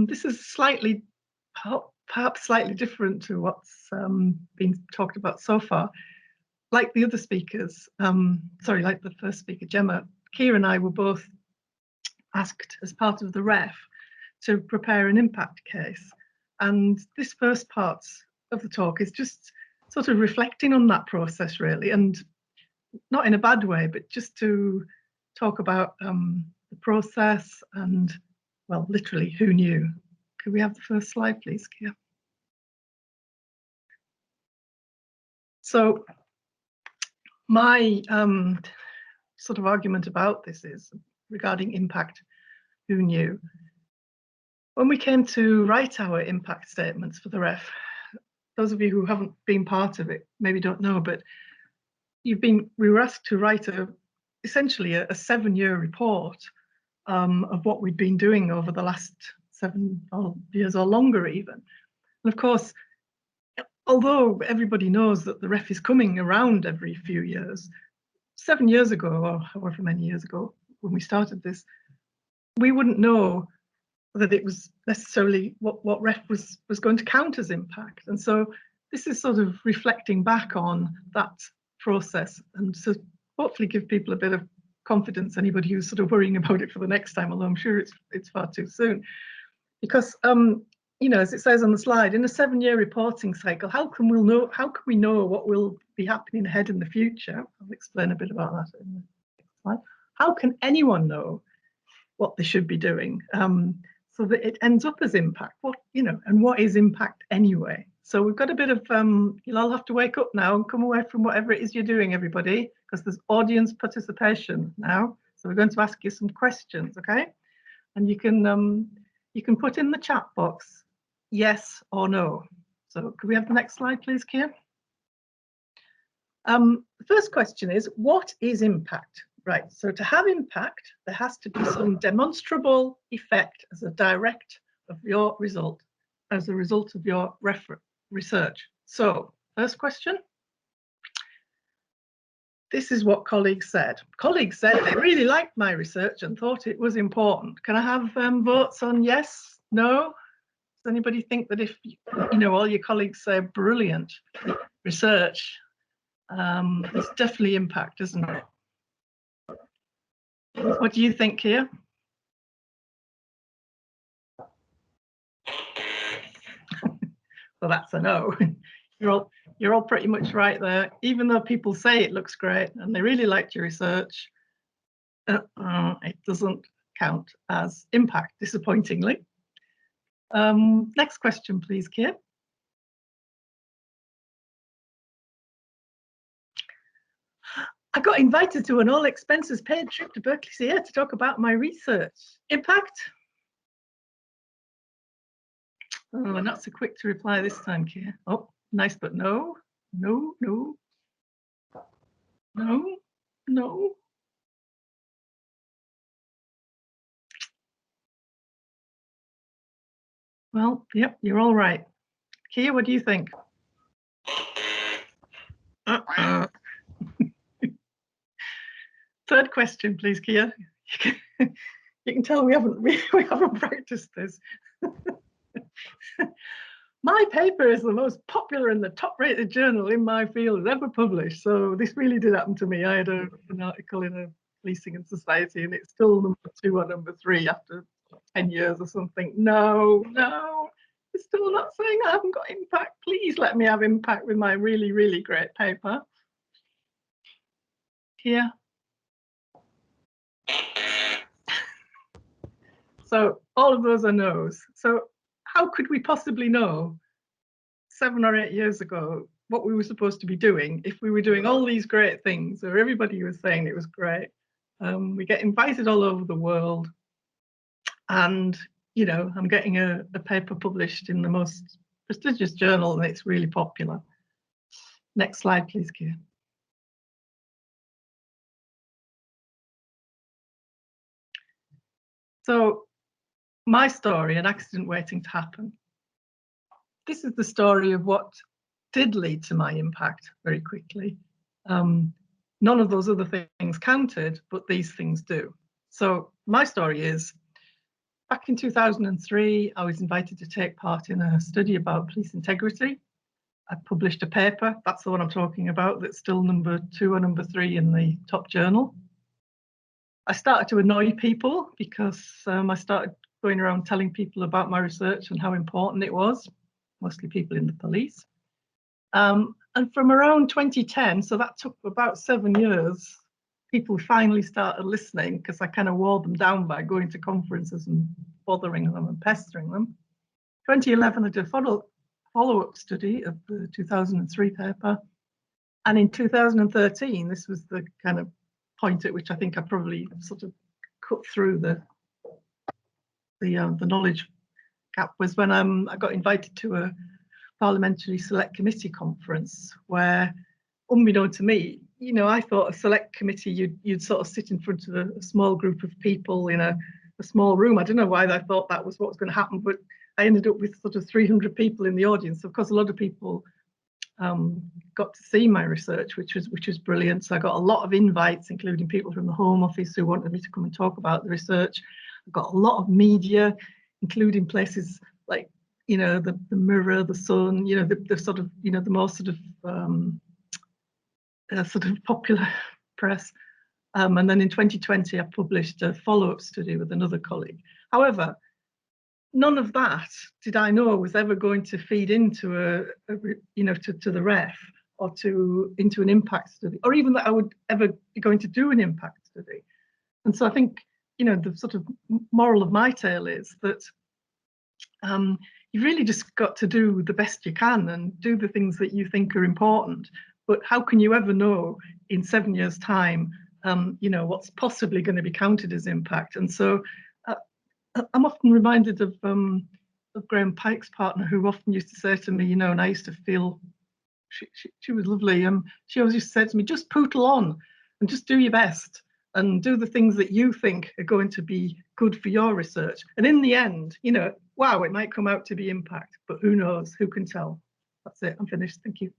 This is perhaps slightly different to what's been talked about so far. Like the other speakers, like the first speaker, Gemma, Kia and I were both asked as part of the REF to prepare an impact case. And this first part of the talk is just sort of reflecting on that process, really, and not in a bad way, but just to talk about the process and, well, literally, who knew? Could we have the first slide, please, Kia? So my sort of argument about this is regarding impact, who knew? When we came to write our impact statements for the REF, those of you who haven't been part of it maybe don't know, but we were asked to write essentially a 7-year report of what we'd been doing over the last 7 years or longer even. And of course, although everybody knows that the REF is coming around every few years, 7 years ago, or however many years ago, when we started this, we wouldn't know that it was necessarily what REF was going to count as impact. And so this is sort of reflecting back on that process and to hopefully give people a bit of confidence, anybody who's sort of worrying about it for the next time, although I'm sure it's far too soon. Because you know, as it says on the slide, in a 7-year reporting cycle, how can we know what will be happening ahead in the future? I'll explain a bit about that in the next slide. How can anyone know what they should be doing so that it ends up as impact? And what is impact anyway? So we've got a bit of, you'll all have to wake up now and come away from whatever it is you're doing, everybody, because there's audience participation now. So we're going to ask you some questions, okay? And you can put in the chat box yes or no. So could we have the next slide, please, Kia? The first question is, what is impact? Right, so to have impact, there has to be some demonstrable effect as a result of your research. So, first question. This is what colleagues said. Colleagues said they really liked my research and thought it was important. Can I have votes on yes, no? Does anybody think that if all your colleagues say brilliant research, there's definitely impact, isn't it? What do you think here? Well, that's a no. You're all pretty much right there. Even though people say it looks great and they really liked your research, it doesn't count as impact, disappointingly. Next question, please, Kia. I got invited to an all expenses paid trip to Berkeley CA to talk about my research. Impact? Oh, not so quick to reply this time, Kia. Oh, nice, but no, no, no, no, no. Well, yep, you're all right. Kia, what do you think? Third question, please, Kia. You can tell we haven't practiced this. My paper is the most popular and the top-rated journal in my field ever published. So this really did happen to me. I had an article in a Policing and Society, and it's still number 2 or number 3 after 10 years or something. No, it's still not saying I haven't got impact. Please let me have impact with my really, really great paper. Here. So all of those are no's. So how could we possibly know 7 or 8 years ago what we were supposed to be doing if we were doing all these great things, or everybody was saying it was great? We get invited all over the world, and I'm getting a paper published in the most prestigious journal, and it's really popular. Next slide, please, Kia. So my story, an accident waiting to happen. This is the story of what did lead to my impact very quickly. None of those other things counted, but these things do. So my story is, back in 2003, I was invited to take part in a study about police integrity. I published a paper, that's the one I'm talking about, that's still number 2 or number 3 in the top journal. I started to annoy people because I started going around telling people about my research and how important it was, mostly people in the police. And from around 2010, so that took about 7 years, people finally started listening because I kind of wore them down by going to conferences and bothering them and pestering them. 2011, I did a follow-up study of the 2003 paper. And in 2013, this was the kind of point at which I think I probably sort of cut through the knowledge gap, was when I got invited to a parliamentary select committee conference where, unbeknown to me, you know, I thought a select committee, you'd sort of sit in front of a small group of people in a small room. I don't know why I thought that was what was going to happen, but I ended up with sort of 300 people in the audience. Of course, a lot of people got to see my research, which was brilliant. So I got a lot of invites, including people from the Home Office who wanted me to come and talk about the research. I got a lot of media, including places like, you know, the Mirror, the Sun, you know, the sort of, you know, the more sort of popular press. And then in 2020, I published a follow-up study with another colleague. However, none of that did I know was ever going to feed into to the ref or into an impact study, or even that I would ever be going to do an impact study. And so I think, you know, the sort of moral of my tale is that you've really just got to do the best you can and do the things that you think are important. But how can you ever know in 7 years' time, you know, what's possibly going to be counted as impact? And so I'm often reminded of Graham Pike's partner, who often used to say to me, you know, and I used to feel, she was lovely. She always used to say to me, just pootle on and just do your best and do the things that you think are going to be good for your research. And in the end, you know, wow, it might come out to be impact, but who knows? Who can tell? That's it. I'm finished. Thank you.